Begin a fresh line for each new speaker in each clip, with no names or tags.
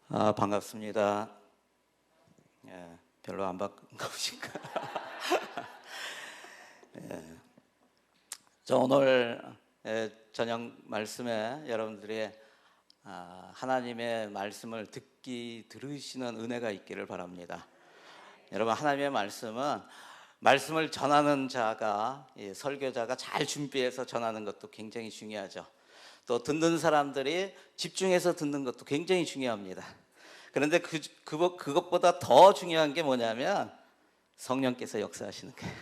반갑습니다. 별로 안 반가우신가? 저 오늘 저녁 말씀에 여러분들이 하나님의 말씀을 들으시는 은혜가 있기를 바랍니다. 여러분, 하나님의 말씀은 말씀을 전하는 자가, 설교자가 잘 준비해서 전하는 것도 굉장히 중요하죠. 또 듣는 사람들이 집중해서 듣는 것도 굉장히 중요합니다. 그런데 그것보다 더 중요한 게 뭐냐면 성령께서 역사하시는 거예요.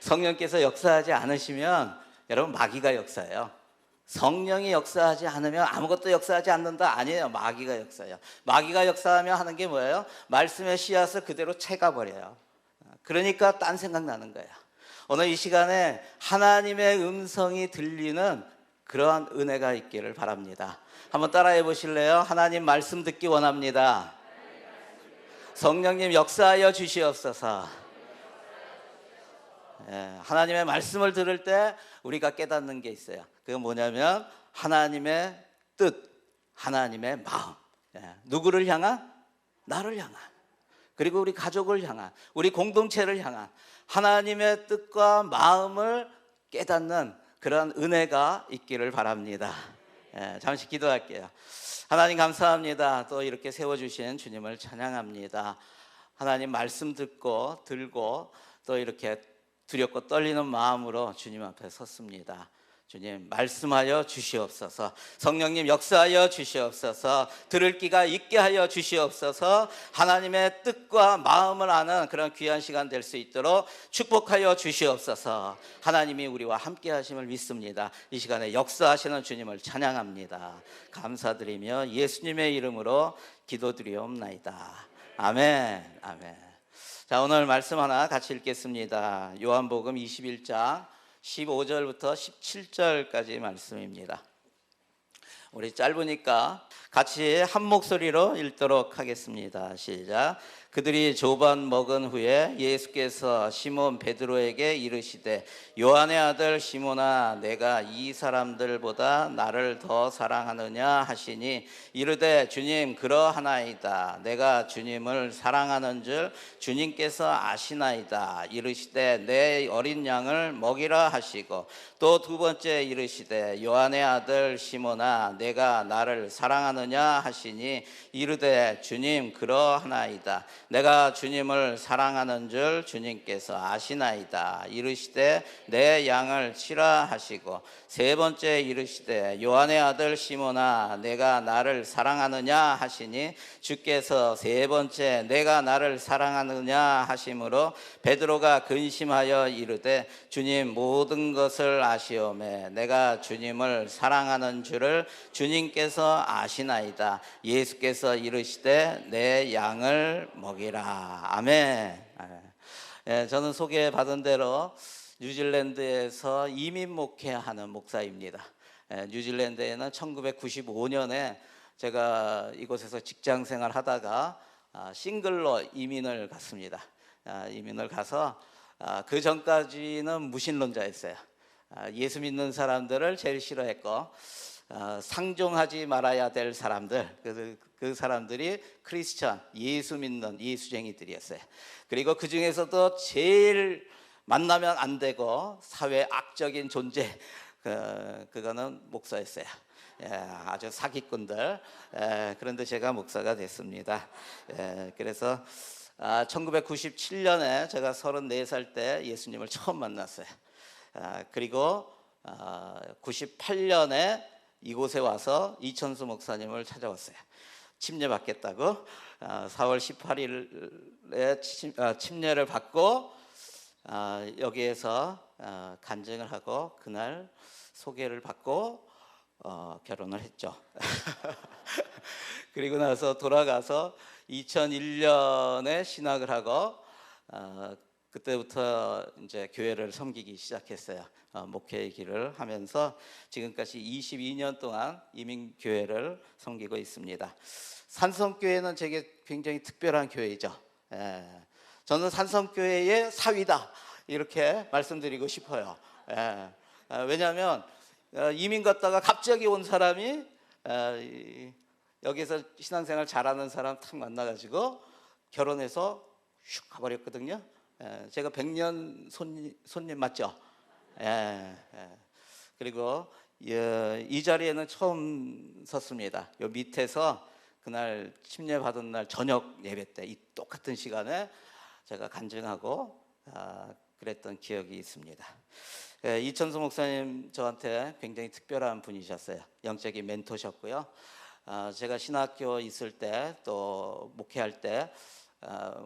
성령께서 역사하지 않으시면 여러분, 마귀가 역사해요. 성령이 역사하지 않으면 아무것도 역사하지 않는다 아니에요. 마귀가 역사해요. 마귀가 역사하면 하는 게 뭐예요? 말씀의 씨앗을 그대로 채가버려요. 그러니까 딴 생각 나는 거예요. 오늘 이 시간에 하나님의 음성이 들리는 그러한 은혜가 있기를 바랍니다. 한번 따라해 보실래요? 하나님 말씀 듣기 원합니다. 성령님 역사하여 주시옵소서. 하나님의 말씀을 들을 때 우리가 깨닫는 게 있어요. 그건 뭐냐면 하나님의 뜻, 하나님의 마음. 누구를 향한? 나를 향한, 그리고 우리 가족을 향한, 우리 공동체를 향한 하나님의 뜻과 마음을 깨닫는 그런 은혜가 있기를 바랍니다. 잠시 기도할게요. 하나님 감사합니다. 또 이렇게 세워주신 주님을 찬양합니다. 하나님 말씀 듣고 들고 또 이렇게 두렵고 떨리는 마음으로 주님 앞에 섰습니다. 주님 말씀하여 주시옵소서. 성령님 역사하여 주시옵소서. 들을 귀가 있게 하여 주시옵소서. 하나님의 뜻과 마음을 아는 그런 귀한 시간 될 수 있도록 축복하여 주시옵소서. 하나님이 우리와 함께 하심을 믿습니다. 이 시간에 역사하시는 주님을 찬양합니다. 감사드리며 예수님의 이름으로 기도드리옵나이다. 아멘. 아멘. 자, 오늘 말씀 하나 같이 읽겠습니다. 요한복음 21장 15절부터 17절까지 말씀입니다. 우리 짧으니까 같이 한 목소리로 읽도록 하겠습니다. 시작. 그들이 조반 먹은 후에 예수께서 시몬 베드로에게 이르시되 요한의 아들 시몬아, 내가 이 사람들보다 나를 더 사랑하느냐 하시니 이르되 주님 그러하나이다. 내가 주님을 사랑하는 줄 주님께서 아시나이다. 이르시되 내 어린 양을 먹이라 하시고 또 두 번째 이르시되 요한의 아들 시몬아, 내가 나를 사랑하느냐 하시니 이르되 주님 그러하나이다. 내가 주님을 사랑하는 줄 주님께서 아시나이다. 이르시되 내 양을 치라 하시고 세 번째 이르시되 요한의 아들 시몬아, 내가 나를 사랑하느냐 하시니 주께서 세 번째 내가 나를 사랑하느냐 하심으로 베드로가 근심하여 이르되 주님 모든 것을 아시오매 내가 주님을 사랑하는 줄을 주님께서 아시나이다. 예수께서 이르시되 내 양을 먹이라. 아멘. 저는 소개받은 대로 뉴질랜드에서 이민 목회하는 목사입니다. 뉴질랜드에는 1995년에 제가 이곳에서 직장 생활 하다가 싱글로 이민을 갔습니다. 이민을 가서 그 전까지는 무신론자였어요. 예수 믿는 사람들을 제일 싫어했고 상종하지 말아야 될 사람들, 그 사람들이 크리스천, 예수 믿는 예수쟁이들이었어요. 그리고 그 중에서도 제일 만나면 안 되고 사회 악적인 존재, 그거는 목사였어요. 아주 사기꾼들. 그런데 제가 목사가 됐습니다. 그래서 1997년에 제가 34살 때 예수님을 처음 만났어요. 그리고 98년에 이곳에 와서 이천수 목사님을 찾아왔어요. 침례 받겠다고. 4월 18일에 침례를 받고 여기에서 간증을 하고 그날 소개를 받고 결혼을 했죠. 그리고 나서 돌아가서 2001년에 신학을 하고 그때부터 이제 교회를 섬기기 시작했어요. 목회의 길을 하면서 지금까지 22년 동안 이민교회를 섬기고 있습니다. 산성교회는 제게 굉장히 특별한 교회이죠. 저는 산성교회의 사위다 이렇게 말씀드리고 싶어요. 왜냐하면 이민 갔다가 갑자기 온 사람이 여기서 신앙생활 잘하는 사람 탁 만나가지고 결혼해서 슉 가버렸거든요. 제가 100년 손님 맞죠? 그리고 이 자리에는 처음 섰습니다. 요 밑에서 그날 침례 받은 날 저녁 예배 때 이 똑같은 시간에 제가 간증하고 그랬던 기억이 있습니다. 이천수 목사님 저한테 굉장히 특별한 분이셨어요. 영적인 멘토셨고요. 제가 신학교 있을 때 또 목회할 때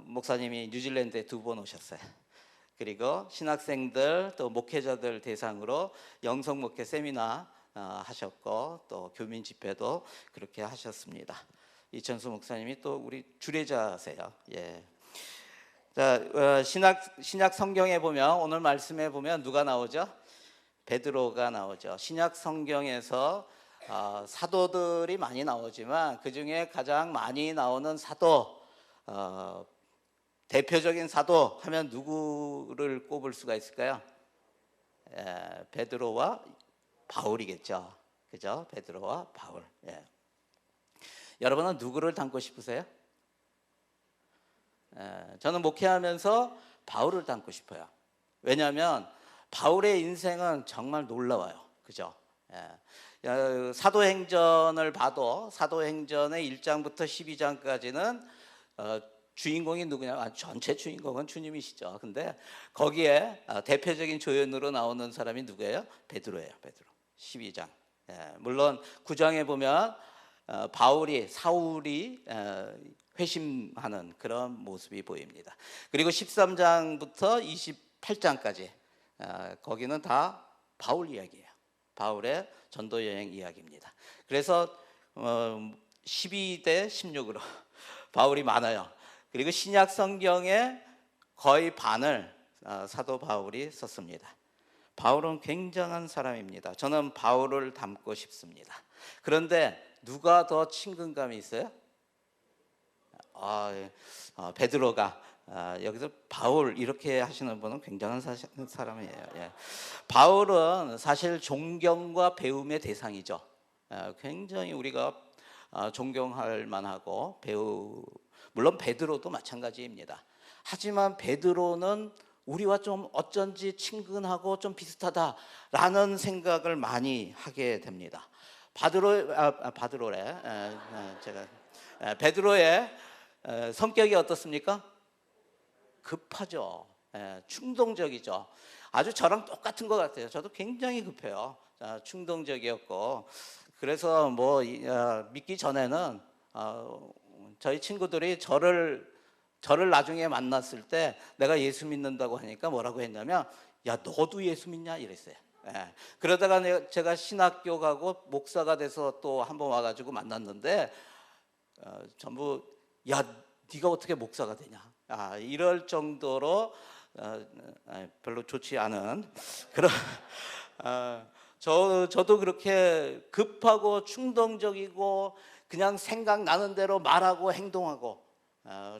목사님이 뉴질랜드에 2번 오셨어요. 그리고 신학생들 또 목회자들 대상으로 영성 목회 세미나 하셨고 또 교민 집회도 그렇게 하셨습니다. 이천수 목사님이 또 우리 주례자세요. 자, 신약 성경에 보면 오늘 말씀에 보면 누가 나오죠? 베드로가 나오죠. 신약 성경에서 사도들이 많이 나오지만 그 중에 가장 많이 나오는 사도, 대표적인 사도 하면 누구를 꼽을 수가 있을까요? 베드로와 바울이겠죠. 그죠? 베드로와 바울. 여러분은 누구를 닮고 싶으세요? 저는 목회하면서 바울을 닮고 싶어요. 왜냐하면 바울의 인생은 정말 놀라워요. 그죠? 사도행전을 봐도 사도행전의 1장부터 12장까지는 주인공이 누구냐? 전체 주인공은 주님이시죠. 근데 거기에 대표적인 조연으로 나오는 사람이 누구예요? 베드로예요. 베드로. 12장. 물론 9장에 보면 사울이 회심하는 그런 모습이 보입니다. 그리고 13장부터 28장까지 거기는 다 바울 이야기예요. 바울의 전도 여행 이야기입니다. 그래서 12대 16으로 바울이 많아요. 그리고 신약 성경의 거의 반을 사도 바울이 썼습니다. 바울은 굉장한 사람입니다. 저는 바울을 닮고 싶습니다. 그런데 누가 더 친근감이 있어요? 베드로가 여기서 바울 이렇게 하시는 분은 굉장한 사람이에요. 바울은 사실 존경과 배움의 대상이죠. 굉장히 우리가 존경할 만하고 물론 베드로도 마찬가지입니다. 하지만 베드로는 우리와 좀 어쩐지 친근하고 좀 비슷하다라는 생각을 많이 하게 됩니다. 베드로의 성격이 어떻습니까? 급하죠. 충동적이죠. 아주 저랑 똑같은 것 같아요. 저도 굉장히 급해요. 충동적이었고 그래서 믿기 전에는 저희 친구들이 저를 나중에 만났을 때 내가 예수 믿는다고 하니까 뭐라고 했냐면 야 너도 예수 믿냐 이랬어요. 그러다가 제가 신학교 가고 목사가 돼서 또 한 번 와가지고 만났는데 전부 야 네가 어떻게 목사가 되냐 이럴 정도로 별로 좋지 않은 그런 저도 그렇게 급하고 충동적이고 그냥 생각나는 대로 말하고 행동하고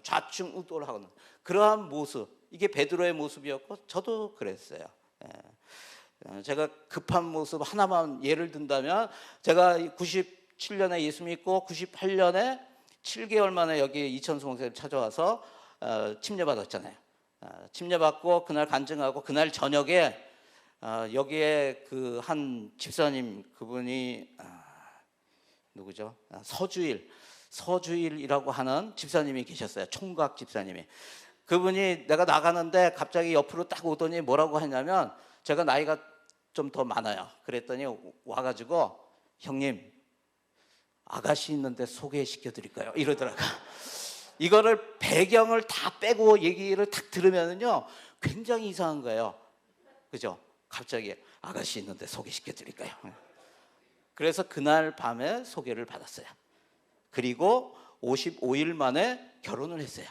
좌충우돌하는 그러한 모습 이게 베드로의 모습이었고 저도 그랬어요. 제가 급한 모습 하나만 예를 든다면 제가 97년에 예수 믿고 98년에 7개월 만에 여기 이천수 목사님 찾아와서 침례 받았잖아요. 침례 받고 그날 간증하고 그날 저녁에 여기에 그 한 집사님 그분이 누구죠? 서주일이라고 하는 집사님이 계셨어요. 총각 집사님이. 그분이 내가 나가는데 갑자기 옆으로 딱 오더니 뭐라고 하냐면 제가 나이가 좀 더 많아요. 그랬더니 와가지고 형님 아가씨 있는데 소개시켜 드릴까요? 이러더라고요. 이거를 배경을 다 빼고 얘기를 딱 들으면요 굉장히 이상한 거예요. 그죠? 갑자기 아가씨 있는데 소개시켜 드릴까요? 그래서 그날 밤에 소개를 받았어요. 그리고 55일 만에 결혼을 했어요.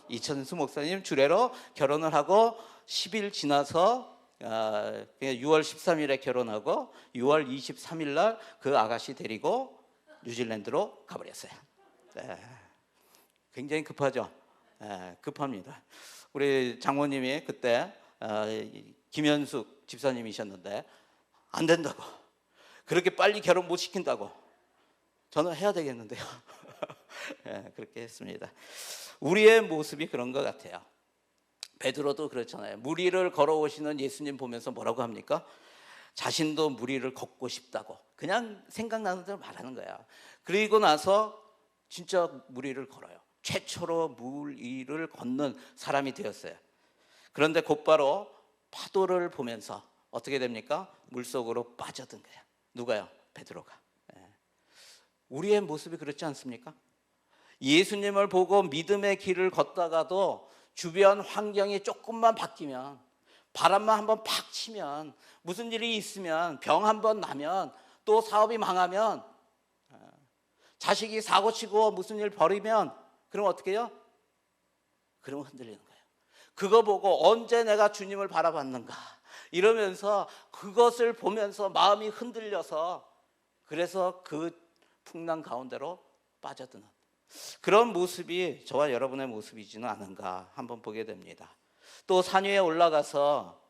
이천수 목사님 주례로 결혼을 하고 10일 지나서 6월 13일에 결혼하고 6월 23일 날 그 아가씨 데리고 뉴질랜드로 가버렸어요. 굉장히 급하죠. 급합니다. 우리 장모님이 그때 김현숙 집사님이셨는데 안 된다고 그렇게 빨리 결혼 못 시킨다고 저는 해야 되겠는데요. 예, 그렇게 했습니다. 우리의 모습이 그런 것 같아요. 베드로도 그렇잖아요. 무리를 걸어오시는 예수님 보면서 뭐라고 합니까? 자신도 무리를 걷고 싶다고 그냥 생각나는 대로 말하는 거야. 그리고 나서 진짜 무리를 걸어요. 최초로 무리를 걷는 사람이 되었어요. 그런데 곧바로 파도를 보면서 어떻게 됩니까? 물속으로 빠져든 거야. 누가요? 베드로가. 우리의 모습이 그렇지 않습니까? 예수님을 보고 믿음의 길을 걷다가도 주변 환경이 조금만 바뀌면, 바람만 한번 팍 치면, 무슨 일이 있으면, 병 한번 나면, 또 사업이 망하면, 자식이 사고치고 무슨 일 벌이면, 그럼 어떻게 해요? 그러면 흔들리는 거예요. 그거 보고 언제 내가 주님을 바라봤는가 이러면서 그것을 보면서 마음이 흔들려서, 그래서 그 풍랑 가운데로 빠져드는 그런 모습이 저와 여러분의 모습이지는 않은가 한번 보게 됩니다. 또 산 위에 올라가서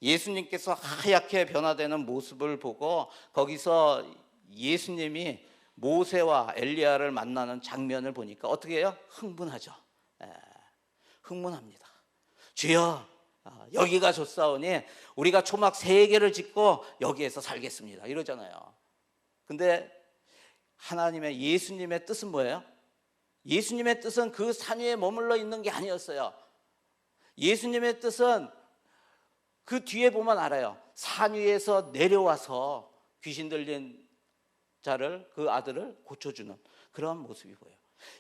예수님께서 하얗게 변화되는 모습을 보고 거기서 예수님이 모세와 엘리야를 만나는 장면을 보니까 어떻게 해요? 흥분하죠. 흥분합니다. 주여, 여기가 좋사오니 우리가 초막 3개를 짓고 여기에서 살겠습니다 이러잖아요. 근데 하나님의, 예수님의 뜻은 뭐예요? 예수님의 뜻은 그 산 위에 머물러 있는 게 아니었어요. 예수님의 뜻은 그 뒤에 보면 알아요. 산 위에서 내려와서 귀신 들린 자를, 그 아들을 고쳐주는 그런 모습이 보여요.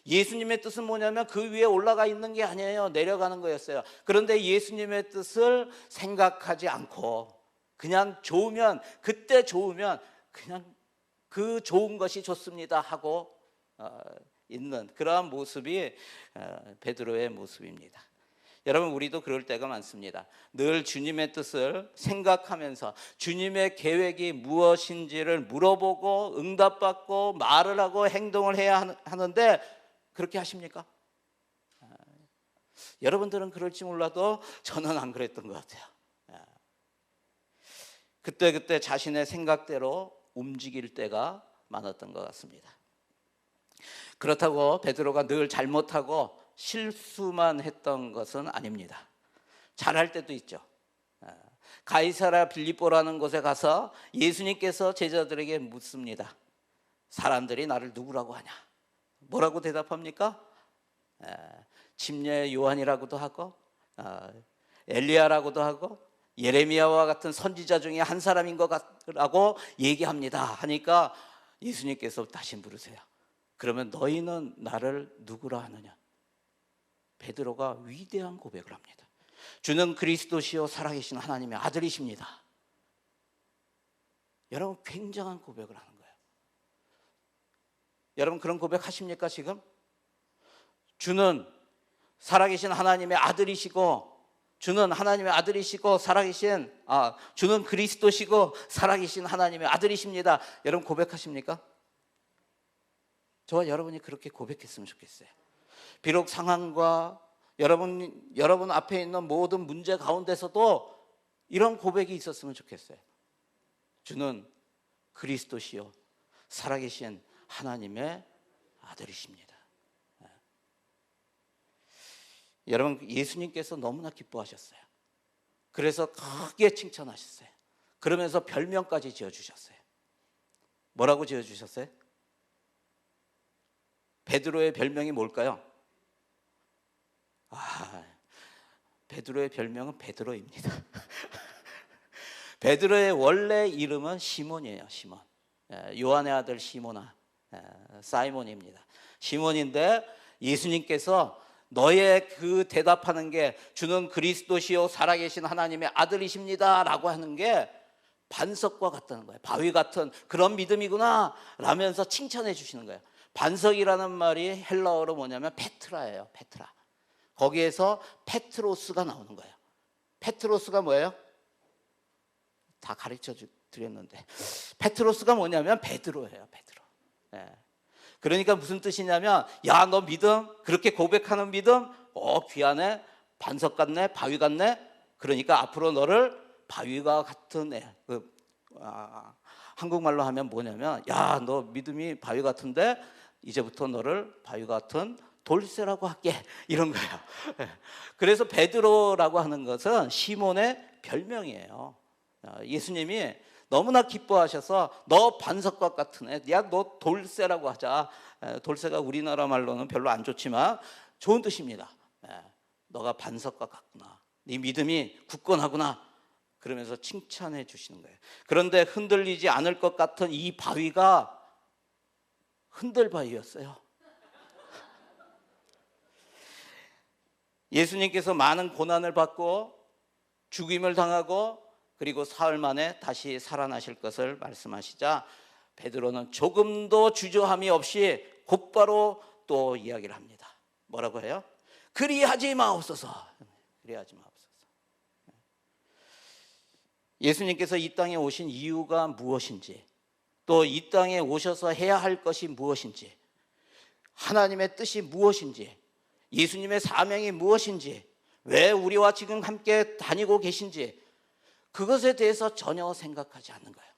예수님의 뜻은 뭐냐면 그 위에 올라가 있는 게 아니에요. 내려가는 거였어요. 그런데 예수님의 뜻을 생각하지 않고 그냥 좋으면, 그때 좋으면 그냥 그 좋은 것이 좋습니다 하고 있는 그러한 모습이 베드로의 모습입니다. 여러분, 우리도 그럴 때가 많습니다. 늘 주님의 뜻을 생각하면서 주님의 계획이 무엇인지를 물어보고 응답받고 말을 하고 행동을 해야 하는데 그렇게 하십니까? 여러분들은 그럴지 몰라도 저는 안 그랬던 것 같아요. 그때 자신의 생각대로 움직일 때가 많았던 것 같습니다. 그렇다고 베드로가 늘 잘못하고 실수만 했던 것은 아닙니다. 잘할 때도 있죠. 가이사랴 빌립보라는 곳에 가서 예수님께서 제자들에게 묻습니다. 사람들이 나를 누구라고 하냐? 뭐라고 대답합니까? 침례 요한이라고도 하고 엘리야라고도 하고 예레미야와 같은 선지자 중에 한 사람인 것 같라고 얘기합니다 하니까 예수님께서 다시 물으세요. 그러면 너희는 나를 누구라 하느냐? 베드로가 위대한 고백을 합니다. 주는 그리스도시요 살아계신 하나님의 아들이십니다. 여러분, 굉장한 고백을 하는 거예요. 여러분, 그런 고백 하십니까 지금? 주는 살아계신 하나님의 아들이시고, 주는 하나님의 아들이시고 살아계신 주는 그리스도시고 살아계신 하나님의 아들이십니다. 여러분, 고백하십니까? 저와 여러분이 그렇게 고백했으면 좋겠어요. 비록 상황과 여러분 앞에 있는 모든 문제 가운데서도 이런 고백이 있었으면 좋겠어요. 주는 그리스도시요 살아계신 하나님의 아들이십니다. 여러분, 예수님께서 너무나 기뻐하셨어요. 그래서 크게 칭찬하셨어요. 그러면서 별명까지 지어주셨어요. 뭐라고 지어주셨어요? 베드로의 별명이 뭘까요? 베드로의 별명은 베드로입니다. 베드로의 원래 이름은 시몬이에요. 시몬. 요한의 아들 시몬아, 사이몬입니다. 시몬인데 예수님께서 너의 그 대답하는 게 주는 그리스도시요 살아계신 하나님의 아들이십니다 라고 하는 게 반석과 같다는 거예요. 바위 같은 그런 믿음이구나 라면서 칭찬해 주시는 거예요. 반석이라는 말이 헬라어로 뭐냐면 페트라예요. 페트라. 거기에서 페트로스가 나오는 거예요. 페트로스가 뭐예요? 다 가르쳐 드렸는데 페트로스가 뭐냐면 베드로예요. 베드로. 그러니까 무슨 뜻이냐면, 야, 너 믿음, 그렇게 고백하는 믿음, 귀하네, 반석 같네, 바위 같네. 그러니까 앞으로 너를 바위가 같은 한국말로 하면 뭐냐면, 야, 너 믿음이 바위 같은데 이제부터 너를 바위 같은 돌쇠라고 할게, 이런 거예요. 그래서 베드로라고 하는 것은 시몬의 별명이에요. 예수님이 너무나 기뻐하셔서 너 반석과 같은 애, 야, 너 돌쇠라고 하자. 돌쇠가 우리나라 말로는 별로 안 좋지만 좋은 뜻입니다. 너가 반석과 같구나. 네 믿음이 굳건하구나. 그러면서 칭찬해 주시는 거예요. 그런데 흔들리지 않을 것 같은 이 바위가 흔들 바위였어요. 예수님께서 많은 고난을 받고 죽임을 당하고 그리고 사흘 만에 다시 살아나실 것을 말씀하시자 베드로는 조금도 주저함이 없이 곧바로 또 이야기를 합니다. 뭐라고 해요? 그리하지 마옵소서. 그리하지 마옵소서. 예수님께서 이 땅에 오신 이유가 무엇인지, 또 이 땅에 오셔서 해야 할 것이 무엇인지, 하나님의 뜻이 무엇인지, 예수님의 사명이 무엇인지, 왜 우리와 지금 함께 다니고 계신지, 그것에 대해서 전혀 생각하지 않는 거예요.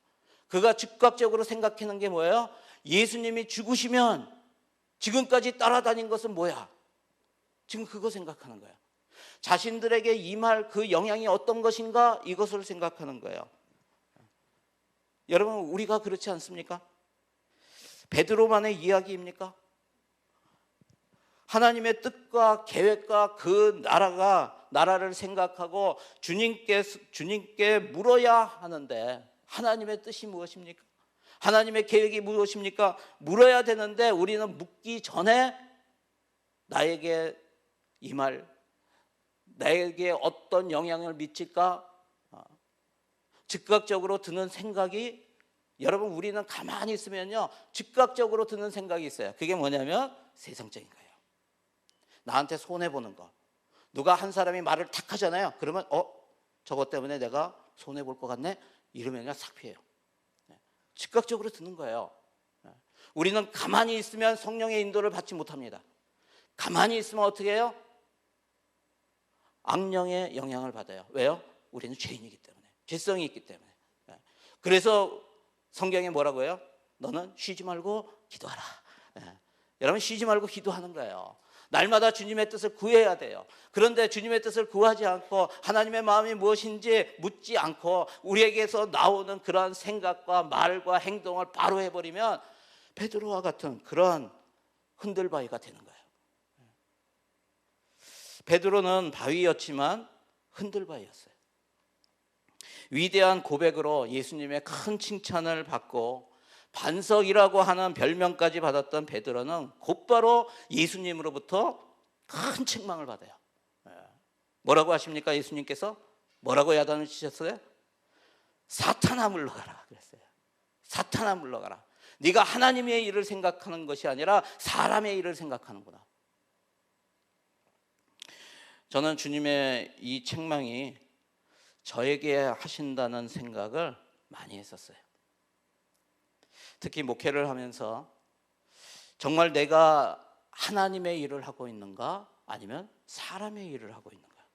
그가 즉각적으로 생각하는 게 뭐예요? 예수님이 죽으시면 지금까지 따라다닌 것은 뭐야? 지금 그거 생각하는 거예요. 자신들에게 임할 그 영향이 어떤 것인가, 이것을 생각하는 거예요. 여러분, 우리가 그렇지 않습니까? 베드로만의 이야기입니까? 하나님의 뜻과 계획과 그 나라를 생각하고 주님께 물어야 하는데, 하나님의 뜻이 무엇입니까? 하나님의 계획이 무엇입니까? 물어야 되는데 우리는 묻기 전에 나에게 임할, 나에게 어떤 영향을 미칠까? 즉각적으로 드는 생각이, 여러분, 우리는 가만히 있으면요 즉각적으로 드는 생각이 있어요. 그게 뭐냐면 세상적인 거예요. 나한테 손해보는 거. 누가 한 사람이 말을 탁 하잖아요. 그러면 저것 때문에 내가 손해볼 것 같네? 이러면 싹 피해요. 즉각적으로 드는 거예요. 우리는 가만히 있으면 성령의 인도를 받지 못합니다. 가만히 있으면 어떻게 해요? 악령의 영향을 받아요. 왜요? 우리는 죄인이기 때문에, 죄성이 있기 때문에. 그래서 성경에 뭐라고 해요? 너는 쉬지 말고 기도하라. 여러분, 쉬지 말고 기도하는 거예요. 날마다 주님의 뜻을 구해야 돼요. 그런데 주님의 뜻을 구하지 않고 하나님의 마음이 무엇인지 묻지 않고 우리에게서 나오는 그런 생각과 말과 행동을 바로 해버리면 베드로와 같은 그런 흔들바위가 되는 거예요. 베드로는 바위였지만 흔들바위였어요. 위대한 고백으로 예수님의 큰 칭찬을 받고 반석이라고 하는 별명까지 받았던 베드로는 곧바로 예수님으로부터 큰 책망을 받아요. 뭐라고 하십니까? 예수님께서 뭐라고 야단을 치셨어요? 사탄아 물러가라 그랬어요. 사탄아 물러가라. 네가 하나님의 일을 생각하는 것이 아니라 사람의 일을 생각하는구나. 저는 주님의 이 책망이 저에게 하신다는 생각을 많이 했었어요. 특히 목회를 하면서 정말 내가 하나님의 일을 하고 있는가, 아니면 사람의 일을 하고 있는가.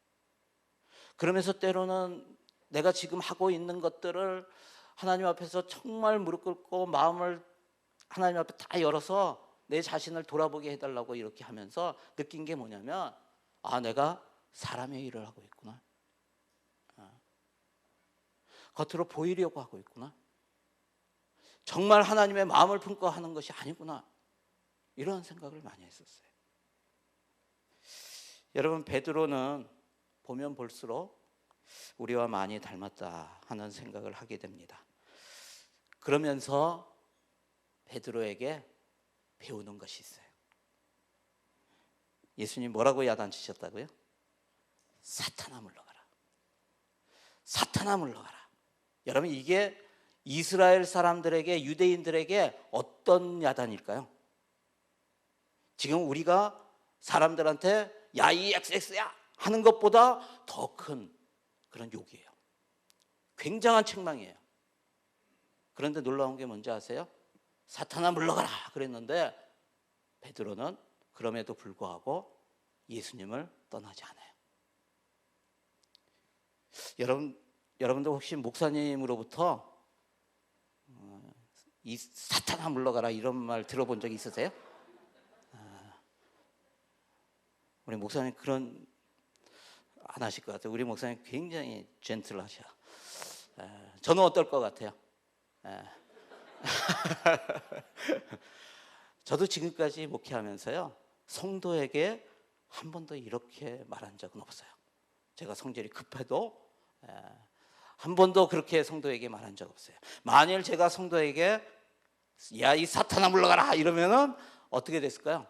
그러면서 때로는 내가 지금 하고 있는 것들을 하나님 앞에서 정말 무릎 꿇고 마음을 하나님 앞에 다 열어서 내 자신을 돌아보게 해달라고 이렇게 하면서 느낀 게 뭐냐면, 내가 사람의 일을 하고 있구나. 겉으로 보이려고 하고 있구나. 정말 하나님의 마음을 품고 하는 것이 아니구나. 이런 생각을 많이 했었어요. 여러분, 베드로는 보면 볼수록 우리와 많이 닮았다 하는 생각을 하게 됩니다. 그러면서 베드로에게 배우는 것이 있어요. 예수님 뭐라고 야단치셨다고요? 사탄아 물러가라. 사탄아 물러가라. 여러분, 이게 이스라엘 사람들에게, 유대인들에게 어떤 야단일까요? 지금 우리가 사람들한테 야, 이 XX야 하는 것보다 더 큰 그런 욕이에요. 굉장한 책망이에요. 그런데 놀라운 게 뭔지 아세요? 사탄아 물러가라 그랬는데 베드로는 그럼에도 불구하고 예수님을 떠나지 않아요. 여러분들 혹시 목사님으로부터 이 사탄아 물러가라 이런 말 들어본 적 있으세요? 우리 목사님 그런 안 하실 것 같아요. 우리 목사님 굉장히 젠틀하셔. 저는 어떨 것 같아요? 저도 지금까지 목회하면서요, 성도에게 한 번도 이렇게 말한 적은 없어요. 제가 성질이 급해도 한 번도 그렇게 성도에게 말한 적 없어요. 만일 제가 성도에게 야 이 사탄아 물러가라 이러면은 어떻게 됐을까요?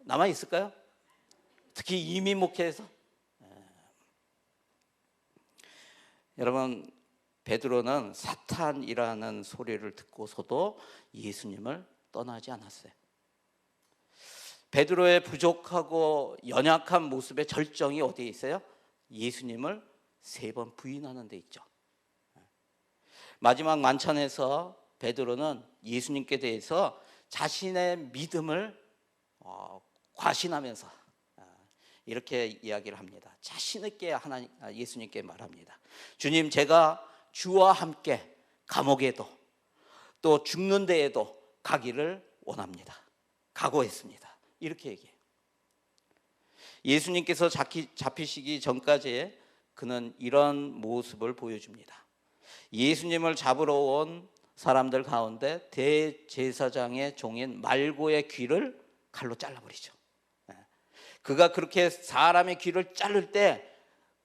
남아 있을까요? 특히 이민 목회에서 여러분, 베드로는 사탄이라는 소리를 듣고서도 예수님을 떠나지 않았어요. 베드로의 부족하고 연약한 모습의 절정이 어디에 있어요? 예수님을 3번 부인하는 데 있죠. 마지막 만찬에서 베드로는 예수님께 대해서 자신의 믿음을 과신하면서 이렇게 이야기를 합니다. 자신 있게 예수님께 말합니다. 주님, 제가 주와 함께 감옥에도 또 죽는 데에도 가기를 원합니다. 각오했습니다. 이렇게 얘기해요. 예수님께서 잡히시기 전까지 그는 이런 모습을 보여줍니다. 예수님을 잡으러 온 사람들 가운데 대제사장의 종인 말고의 귀를 칼로 잘라버리죠. 그가 그렇게 사람의 귀를 자를 때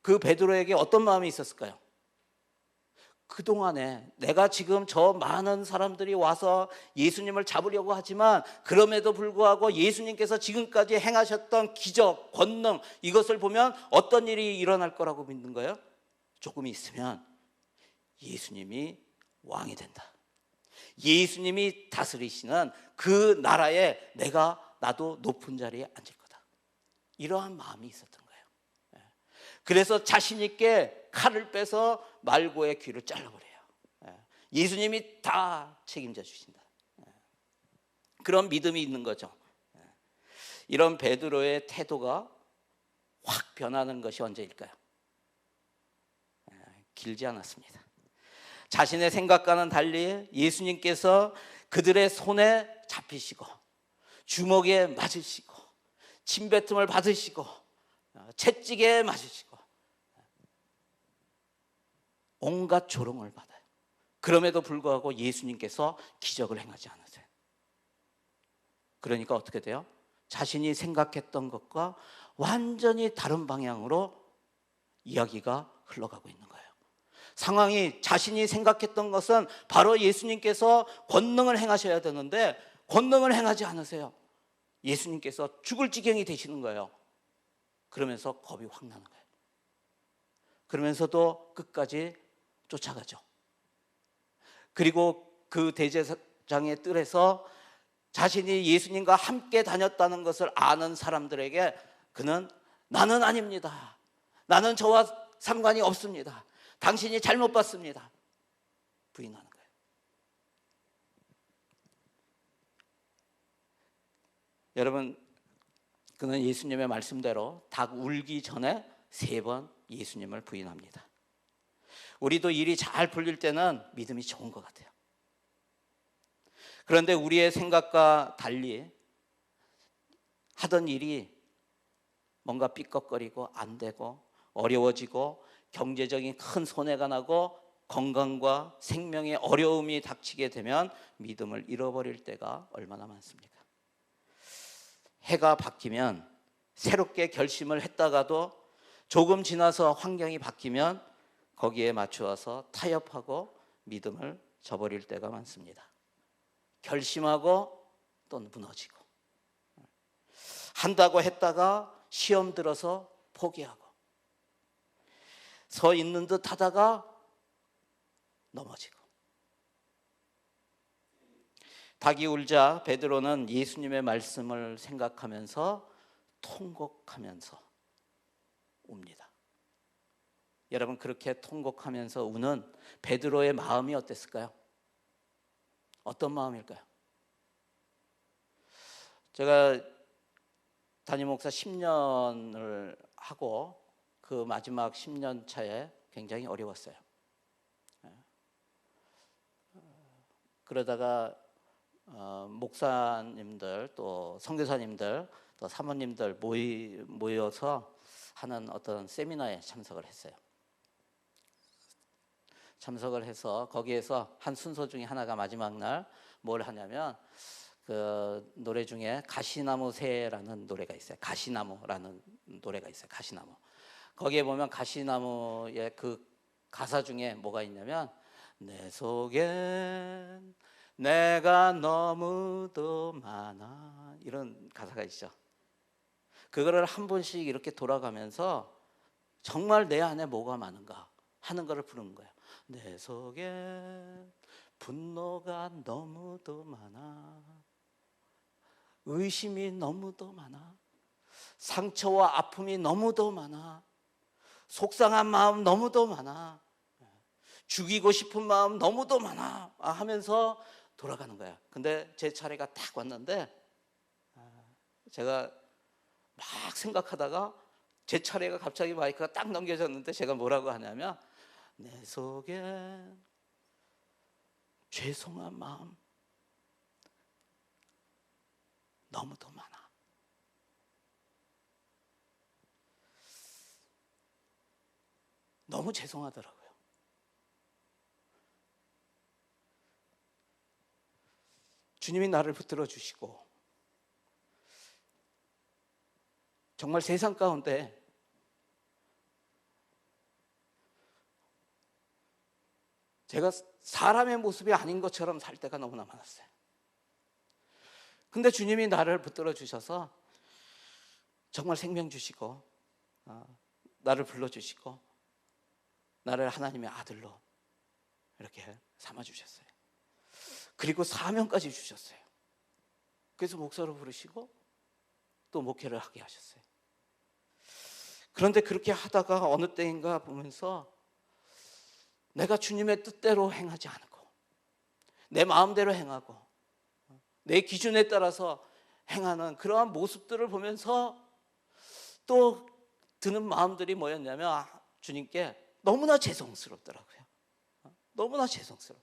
그 베드로에게 어떤 마음이 있었을까요? 그동안에 내가 지금 저 많은 사람들이 와서 예수님을 잡으려고 하지만 그럼에도 불구하고 예수님께서 지금까지 행하셨던 기적, 권능 이것을 보면 어떤 일이 일어날 거라고 믿는 거예요? 조금 있으면 예수님이 왕이 된다. 예수님이 다스리시는 그 나라에 나도 높은 자리에 앉을 거다. 이러한 마음이 있었던 거예요. 그래서 자신 있게 칼을 빼서 말고의 귀를 잘라버려요. 예수님이 다 책임져 주신다. 그런 믿음이 있는 거죠. 이런 베드로의 태도가 확 변하는 것이 언제일까요? 길지 않았습니다. 자신의 생각과는 달리 예수님께서 그들의 손에 잡히시고 주먹에 맞으시고 침뱉음을 받으시고 채찍에 맞으시고 온갖 조롱을 받아요. 그럼에도 불구하고 예수님께서 기적을 행하지 않으세요. 그러니까 어떻게 돼요? 자신이 생각했던 것과 완전히 다른 방향으로 이야기가 흘러가고 있는 거예요. 상황이 자신이 생각했던 것은 바로 예수님께서 권능을 행하셔야 되는데 권능을 행하지 않으세요. 예수님께서 죽을 지경이 되시는 거예요. 그러면서 겁이 확 나는 거예요. 그러면서도 끝까지 쫓아가죠. 그리고 그 대제사장의 뜰에서 자신이 예수님과 함께 다녔다는 것을 아는 사람들에게 그는 나는 아닙니다. 나는 저와 상관이 없습니다. 당신이 잘못 봤습니다. 부인하는 거예요. 여러분, 그는 예수님의 말씀대로 닭 울기 전에 3번 예수님을 부인합니다. 우리도 일이 잘 풀릴 때는 믿음이 좋은 것 같아요. 그런데 우리의 생각과 달리 하던 일이 뭔가 삐걱거리고 안 되고 어려워지고 경제적인 큰 손해가 나고 건강과 생명의 어려움이 닥치게 되면 믿음을 잃어버릴 때가 얼마나 많습니까? 해가 바뀌면 새롭게 결심을 했다가도 조금 지나서 환경이 바뀌면 거기에 맞추어서 타협하고 믿음을 저버릴 때가 많습니다. 결심하고 또 무너지고 한다고 했다가 시험 들어서 포기하고 서 있는 듯 하다가 넘어지고. 닭이 울자 베드로는 예수님의 말씀을 생각하면서 통곡하면서 웁니다. 여러분, 그렇게 통곡하면서 우는 베드로의 마음이 어땠을까요? 어떤 마음일까요? 제가 담임 목사 10년을 하고 그 마지막 10년 차에 굉장히 어려웠어요. 그러다가 목사님들 또 선교사님들 또 사모님들 모여서 하는 어떤 세미나에 참석을 했어요. 참석을 해서 거기에서 한 순서 중에 하나가 마지막 날 뭘 하냐면 그 노래 중에 가시나무 새라는 노래가 있어요. 가시나무라는 노래가 있어요. 가시나무. 거기에 보면 가시나무의 그 가사 중에 뭐가 있냐면 내 속엔 내가 너무도 많아, 이런 가사가 있죠. 그거를 한 번씩 이렇게 돌아가면서 정말 내 안에 뭐가 많은가 하는 거를 부르는 거예요. 내 속엔 분노가 너무도 많아, 의심이 너무도 많아, 상처와 아픔이 너무도 많아, 속상한 마음 너무도 많아, 죽이고 싶은 마음 너무도 많아 하면서 돌아가는 거야. 근데 제 차례가 딱 왔는데 제가 막 생각하다가 제 차례가 갑자기 마이크가 딱 넘겨졌는데 제가 뭐라고 하냐면 내 속에 죄송한 마음 너무도 많아. 너무 죄송하더라고요. 주님이 나를 붙들어 주시고 정말 세상 가운데 제가 사람의 모습이 아닌 것처럼 살 때가 너무나 많았어요. 근데 주님이 나를 붙들어 주셔서 정말 생명 주시고 나를 불러주시고 나를 하나님의 아들로 이렇게 삼아주셨어요. 그리고 사명까지 주셨어요. 그래서 목사로 부르시고 또 목회를 하게 하셨어요. 그런데 그렇게 하다가 어느 때인가 보면서 내가 주님의 뜻대로 행하지 않고 내 마음대로 행하고 내 기준에 따라서 행하는 그러한 모습들을 보면서 또 드는 마음들이 뭐였냐면 주님께 너무나 죄송스럽더라고요. 너무나 죄송스러워.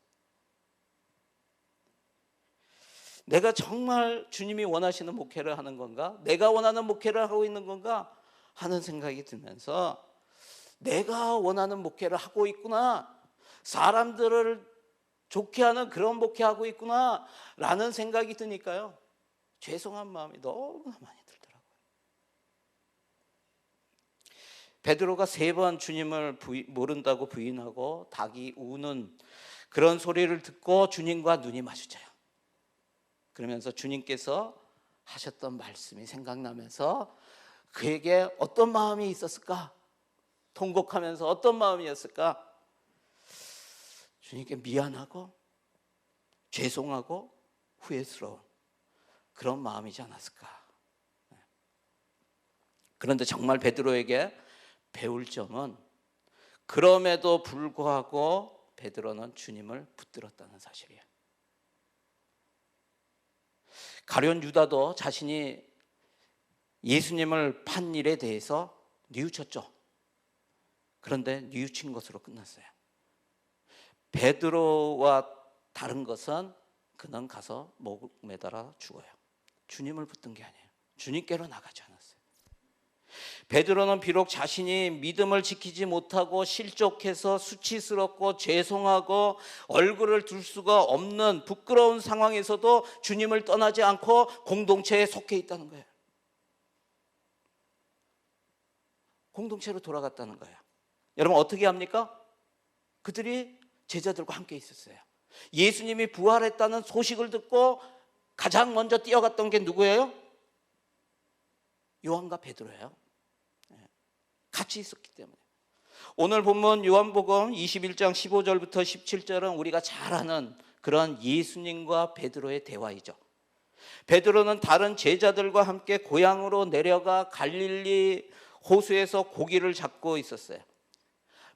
내가 정말 주님이 원하시는 목회를 하는 건가? 내가 원하는 목회를 하고 있는 건가? 하는 생각이 들면서 내가 원하는 목회를 하고 있구나, 사람들을 좋게 하는 그런 목회하고 있구나 라는 생각이 드니까요, 죄송한 마음이 너무나 많이 들더라고요. 베드로가 3번 주님을 모른다고 부인하고 닭이 우는 그런 소리를 듣고 주님과 눈이 마주쳐요. 그러면서 주님께서 하셨던 말씀이 생각나면서 그에게 어떤 마음이 있었을까? 통곡하면서 어떤 마음이었을까? 주님께 미안하고 죄송하고 후회스러운 그런 마음이지 않았을까? 그런데 정말 베드로에게 배울 점은 그럼에도 불구하고 베드로는 주님을 붙들었다는 사실이에요. 가룟 유다도 자신이 예수님을 판 일에 대해서 뉘우쳤죠. 그런데 뉘우친 것으로 끝났어요. 베드로와 다른 것은 그는 가서 목 매달아 죽어요. 주님을 붙든 게 아니에요. 주님께로 나가지 않았어요. 베드로는 비록 자신이 믿음을 지키지 못하고 실족해서 수치스럽고 죄송하고 얼굴을 들 수가 없는 부끄러운 상황에서도 주님을 떠나지 않고 공동체에 속해 있다는 거예요. 공동체로 돌아갔다는 거예요. 여러분 어떻게 합니까? 그들이 제자들과 함께 있었어요. 예수님이 부활했다는 소식을 듣고 가장 먼저 뛰어갔던 게 누구예요? 요한과 베드로예요. 같이 있었기 때문에. 오늘 본문 요한복음 21장 15절부터 17절은 우리가 잘 아는 그런 예수님과 베드로의 대화이죠. 베드로는 다른 제자들과 함께 고향으로 내려가 갈릴리 호수에서 고기를 잡고 있었어요.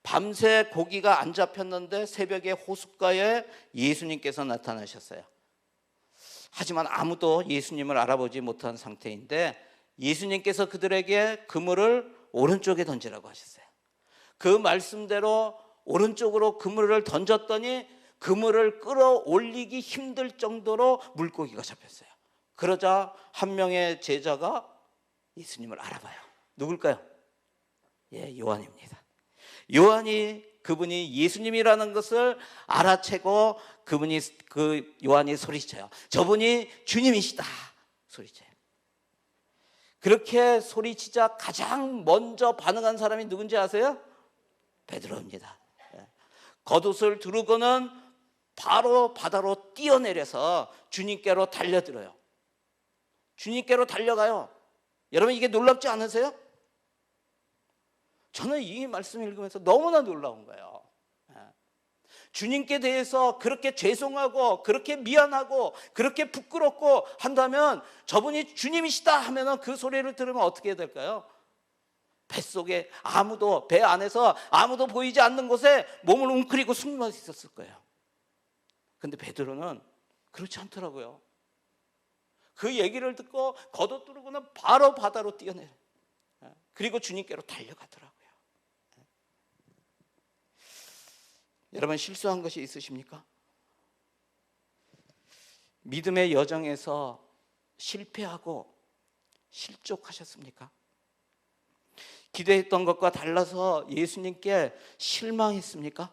밤새 고기가 안 잡혔는데 새벽에 호숫가에 예수님께서 나타나셨어요. 하지만 아무도 예수님을 알아보지 못한 상태인데 예수님께서 그들에게 그물을 오른쪽에 던지라고 하셨어요. 그 말씀대로 오른쪽으로 그물을 던졌더니 그물을 끌어올리기 힘들 정도로 물고기가 잡혔어요. 그러자 한 명의 제자가 예수님을 알아봐요. 누굴까요? 요한입니다. 요한이 그분이 예수님이라는 것을 알아채고 그 요한이 소리쳐요. 저분이 주님이시다 소리쳐요. 그렇게 소리치자 가장 먼저 반응한 사람이 누군지 아세요? 베드로입니다. 겉옷을 두르고는 바로 바다로 뛰어내려서 주님께로 달려들어요. 주님께로 달려가요. 여러분, 이게 놀랍지 않으세요? 저는 이 말씀 읽으면서 너무나 놀라운 거예요. 주님께 대해서 그렇게 죄송하고 그렇게 미안하고 그렇게 부끄럽고 한다면, 저분이 주님이시다 하면 그 소리를 들으면 어떻게 해야 될까요? 뱃속에 배 안에서 아무도 보이지 않는 곳에 몸을 웅크리고 숨어 있었을 거예요. 근데 베드로는 그렇지 않더라고요. 그 얘기를 듣고 겉옷 두르고는 바로 바다로 뛰어내려. 그리고 주님께로 달려가더라고요. 여러분, 실수한 것이 있으십니까? 믿음의 여정에서 실패하고 실족하셨습니까? 기대했던 것과 달라서 예수님께 실망했습니까?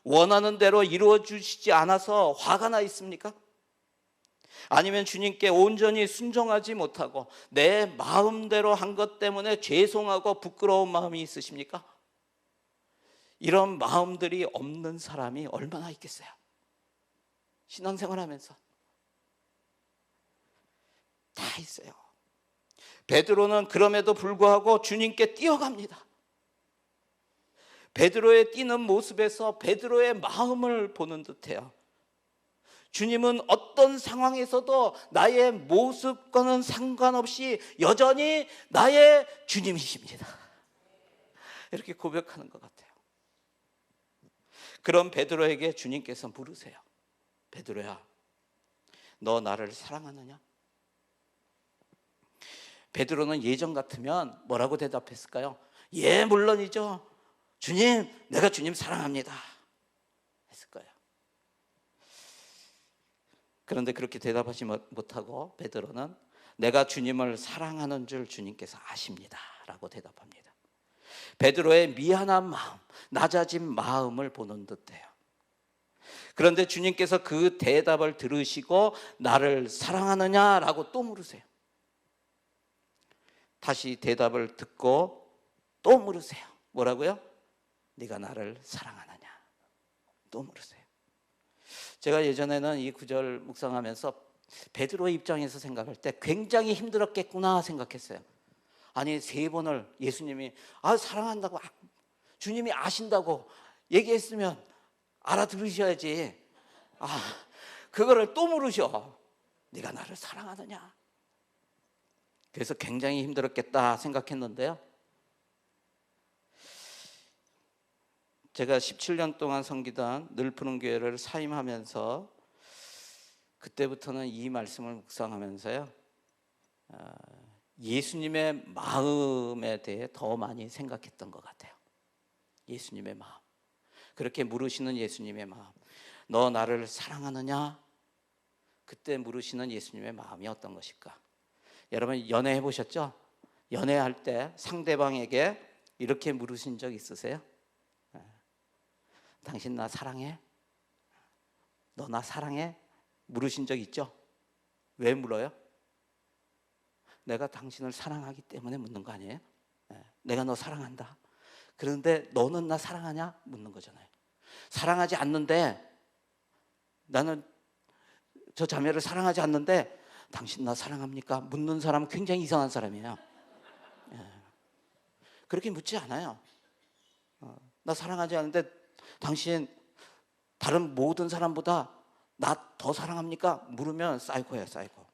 원하는 대로 이루어 주시지 않아서 화가 나 있습니까? 아니면 주님께 온전히 순종하지 못하고 내 마음대로 한 것 때문에 죄송하고 부끄러운 마음이 있으십니까? 이런 마음들이 없는 사람이 얼마나 있겠어요? 신앙생활 하면서 다 있어요. 베드로는 그럼에도 불구하고 주님께 뛰어갑니다. 베드로의 뛰는 모습에서 베드로의 마음을 보는 듯해요. 주님은 어떤 상황에서도 나의 모습과는 상관없이 여전히 나의 주님이십니다. 이렇게 고백하는 것 같아요. 그런 베드로에게 주님께서 물으세요. 베드로야, 너 나를 사랑하느냐? 베드로는 예전 같으면 뭐라고 대답했을까요? 예, 물론이죠. 주님, 내가 주님 사랑합니다 했을 거예요. 그런데 그렇게 대답하지 못하고 베드로는 내가 주님을 사랑하는 줄 주님께서 아십니다 라고 대답합니다. 베드로의 미안한 마음, 낮아진 마음을 보는 듯해요. 그런데 주님께서 그 대답을 들으시고 나를 사랑하느냐라고 또 물으세요. 다시 대답을 듣고 또 물으세요. 뭐라고요? 네가 나를 사랑하느냐? 또 물으세요. 제가 예전에는 이 구절 묵상하면서 베드로의 입장에서 생각할 때 굉장히 힘들었겠구나 생각했어요. 아니, 3번을 예수님이 사랑한다고, 주님이 아신다고 얘기했으면 알아들으셔야지. 그거를 또 물으셔. 네가 나를 사랑하느냐? 그래서 굉장히 힘들었겠다 생각했는데요. 제가 17년 동안 섬기던 늘푸른 교회를 사임하면서 그때부터는 이 말씀을 묵상하면서요, 예수님의 마음에 대해 더 많이 생각했던 것 같아요. 예수님의 마음, 그렇게 물으시는 예수님의 마음, 너 나를 사랑하느냐? 그때 물으시는 예수님의 마음이 어떤 것일까? 여러분, 연애해 보셨죠? 연애할 때 상대방에게 이렇게 물으신 적 있으세요? 당신 나 사랑해? 너 나 사랑해? 물으신 적 있죠? 왜 물어요? 내가 당신을 사랑하기 때문에 묻는 거 아니에요? 내가 너 사랑한다. 그런데 너는 나 사랑하냐? 묻는 거잖아요. 사랑하지 않는데, 나는 저 자매를 사랑하지 않는데 당신 나 사랑합니까? 묻는 사람은 굉장히 이상한 사람이에요. 그렇게 묻지 않아요. 나 사랑하지 않는데 당신 다른 모든 사람보다 나 더 사랑합니까? 물으면 사이코예요, 사이코.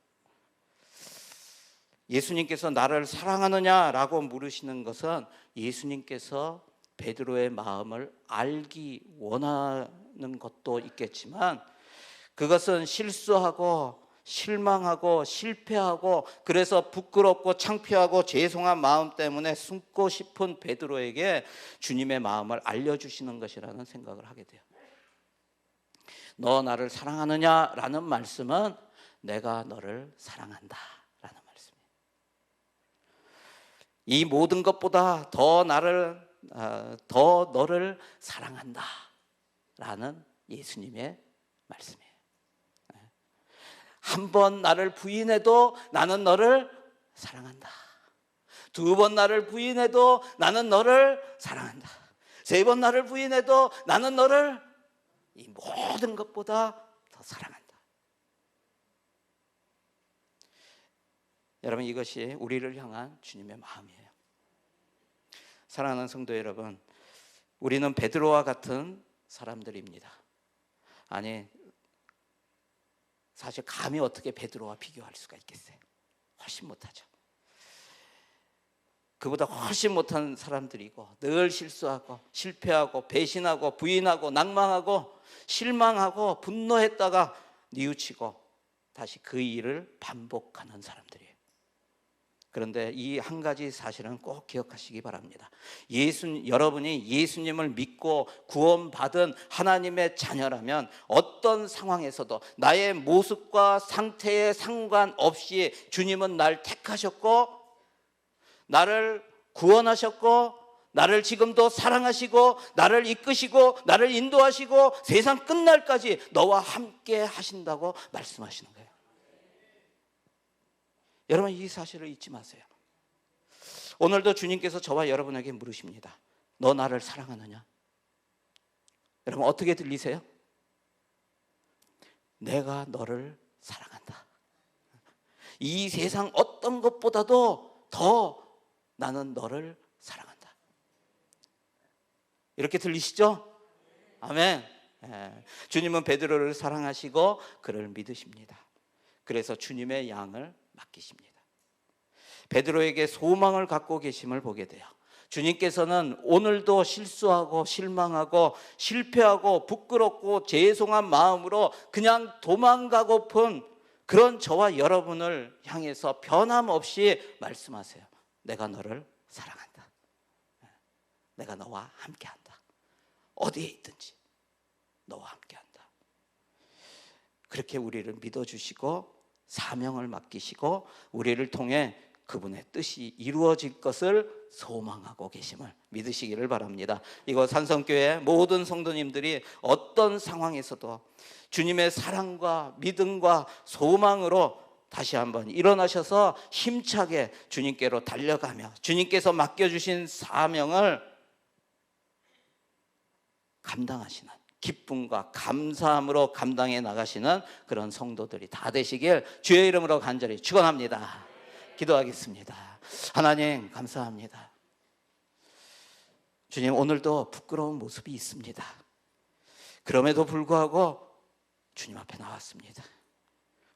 예수님께서 나를 사랑하느냐라고 물으시는 것은 예수님께서 베드로의 마음을 알기 원하는 것도 있겠지만, 그것은 실수하고 실망하고 실패하고 그래서 부끄럽고 창피하고 죄송한 마음 때문에 숨고 싶은 베드로에게 주님의 마음을 알려주시는 것이라는 생각을 하게 돼요. 너 나를 사랑하느냐라는 말씀은 내가 너를 사랑한다 라는 말씀이에요. 이 모든 것보다 더 너를 사랑한다 라는 예수님의 말씀이에요. 한 번 나를 부인해도 나는 너를 사랑한다. 두 번 나를 부인해도 나는 너를 사랑한다. 세 번 나를 부인해도 나는 너를 이 모든 것보다 더 사랑한다. 여러분, 이것이 우리를 향한 주님의 마음이에요. 사랑하는 성도 여러분, 우리는 베드로와 같은 사람들입니다. 아니, 사실 감히 어떻게 베드로와 비교할 수가 있겠어요? 훨씬 못하죠. 그보다 훨씬 못한 사람들이고 늘 실수하고 실패하고 배신하고 부인하고 낭망하고 실망하고 분노했다가 뉘우치고 다시 그 일을 반복하는 사람들이에요. 그런데 이 한 가지 사실은 꼭 기억하시기 바랍니다. 여러분이 예수님을 믿고 구원받은 하나님의 자녀라면 어떤 상황에서도 나의 모습과 상태에 상관없이 주님은 날 택하셨고 나를 구원하셨고 나를 지금도 사랑하시고 나를 이끄시고 나를 인도하시고 세상 끝날까지 너와 함께 하신다고 말씀하시는 거예요. 여러분, 이 사실을 잊지 마세요. 오늘도 주님께서 저와 여러분에게 물으십니다. 너 나를 사랑하느냐? 여러분, 어떻게 들리세요? 내가 너를 사랑한다. 이 세상 어떤 것보다도 더 나는 너를 사랑한다. 이렇게 들리시죠? 아멘. 주님은 베드로를 사랑하시고 그를 믿으십니다. 그래서 주님의 양을 맡기십니다. 베드로에게 소망을 갖고 계심을 보게 돼요. 주님께서는 오늘도 실수하고 실망하고 실패하고 부끄럽고 죄송한 마음으로 그냥 도망가고픈 그런 저와 여러분을 향해서 변함없이 말씀하세요. 내가 너를 사랑한다. 내가 너와 함께한다. 어디에 있든지 너와 함께한다. 그렇게 우리를 믿어주시고 사명을 맡기시고 우리를 통해 그분의 뜻이 이루어질 것을 소망하고 계심을 믿으시기를 바랍니다. 이곳 산성교회 모든 성도님들이 어떤 상황에서도 주님의 사랑과 믿음과 소망으로 다시 한번 일어나셔서 힘차게 주님께로 달려가며 주님께서 맡겨주신 사명을 감당하시는, 기쁨과 감사함으로 감당해 나가시는 그런 성도들이 다 되시길 주의 이름으로 간절히 축원합니다. 기도하겠습니다. 하나님, 감사합니다. 주님, 오늘도 부끄러운 모습이 있습니다. 그럼에도 불구하고 주님 앞에 나왔습니다.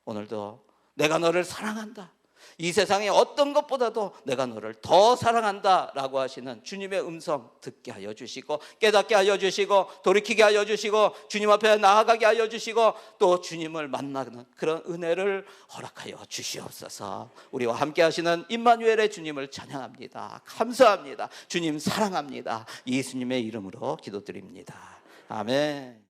오늘도 내가 너를 사랑한다, 이 세상의 어떤 것보다도 내가 너를 더 사랑한다 라고 하시는 주님의 음성 듣게 하여 주시고 깨닫게 하여 주시고 돌이키게 하여 주시고 주님 앞에 나아가게 하여 주시고 또 주님을 만나는 그런 은혜를 허락하여 주시옵소서. 우리와 함께 하시는 임마누엘의 주님을 찬양합니다. 감사합니다. 주님 사랑합니다. 예수님의 이름으로 기도드립니다. 아멘.